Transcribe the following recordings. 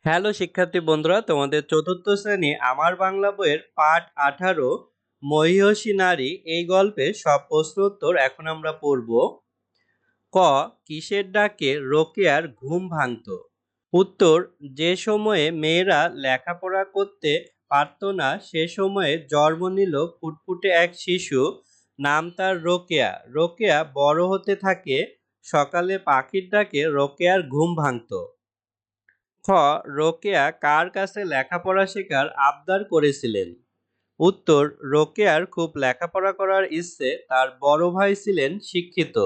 Hello শিক্ষার্থী বন্ধুরা, তোমাদের চতুর্থ শ্রেণী আমার বাংলা বইয়ের পাঠ 18 মহিষী নারী এই গল্পের সব প্রশ্ন উত্তর এখন আমরা পড়ব। ক, কিসের ডাকে রোকেয়ার ঘুম ভাঙত? উত্তর, যে সময়ে মেয়েরা লেখাপড়া করতে পারত না সে সময়ে জন্ম নিল ফুটফুটে এক শিশু, নাম তার রোকেয়া। রোকেয়া বড় হতে থাকে, সকালে পাখির ডাকে রোকেয়ার ঘুম ভাঙত। খ, রোকেয়া কার কাছে লেখাপড়া শেখার আবদার করেছিলেন? উত্তর, রোকেয়ার খুব লেখাপড়া করার ইচ্ছে, তার বড় ভাই ছিলেন শিক্ষিত।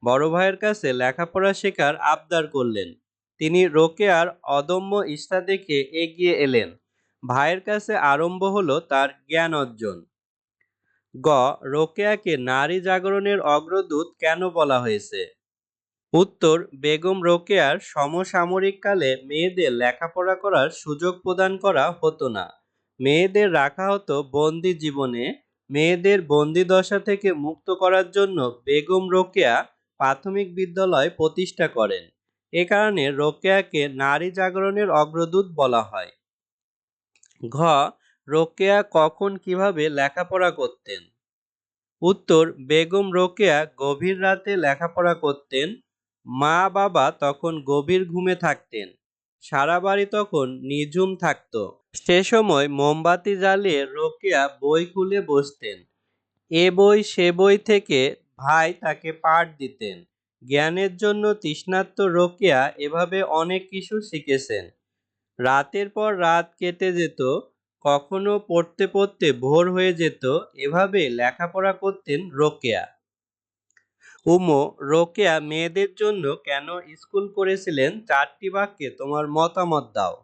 বড় ভাইয়ের কাছে লেখাপড়া শেখার আবদার করলেন। তিনি রোকেয়ার অদম্য ইচ্ছা দেখে এগিয়ে এলেন। ভাইয়ের কাছে আরম্ভ হলো তার জ্ঞান অর্জন। গ, রোকেয়াকে নারী জাগরণের অগ্রদূত কেন বলা হয়েছে? উত্তর, বেগম রোকেয়ার সমসাময়িক কালে মেয়েদের লেখাপড়া করার সুযোগ প্রদান করা হতো না। মেয়েদের রাখা হতো বন্দি জীবনে। মেয়েদের বন্দিদশা থেকে মুক্ত করার জন্য বেগম রোকেয়া প্রাথমিক বিদ্যালয় প্রতিষ্ঠা করেন। এ কারণে রোকেয়াকে নারী জাগরণের অগ্রদূত বলা হয়। ঘ, রোকেয়া কখন কিভাবে লেখাপড়া করতেন? উত্তর, বেগম রোকেয়া গভীর রাতে লেখাপড়া করতেন। মা বাবা তখন গভীর ঘুমে থাকতেন। সারা বাড়ি তখন নিঝুম থাকত। সে সময় মোমবাতি জ্বালিয়ে রোকেয়া বই খুলে বসতেন। এ বই সে বই থেকে ভাই তাকে পাঠ দিতেন। জ্ঞানের জন্য তৃষ্ণার্ত রোকেয়া এভাবে অনেক কিছু শিখেছেন। রাতের পর রাত কেটে যেত, কখনো পড়তে পড়তে ভোর হয়ে যেত। এভাবে লেখাপড়া করতেন রোকেয়া। উমো, রোকেয়া মেয়েদের জন্য কেন স্কুল করেছিলেন? 4টি বাক্যে তোমার মতামত দাও।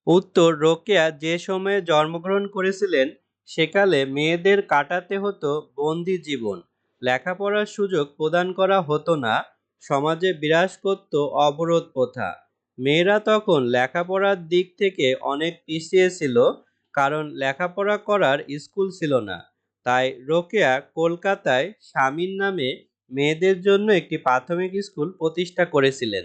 উত্তর, রোকেয়া যে সময়ে জন্মগ্রহণ করেছিলেন সেকালে মেয়েদের কাটাতে হতো বন্দি জীবন। লেখাপড়ার সুযোগ প্রদান করা হতো না। সমাজে বিরাজ করত অবরোধ প্রথা। মেয়েরা তখন লেখাপড়ার দিক থেকে অনেক পিছিয়ে ছিল, কারণ লেখাপড়া করার স্কুল ছিল না। তাই রোকেয়া কলকাতায় স্বামীর নামে মেয়েদের জন্য একটি প্রাথমিক স্কুল প্রতিষ্ঠা করেছিলেন।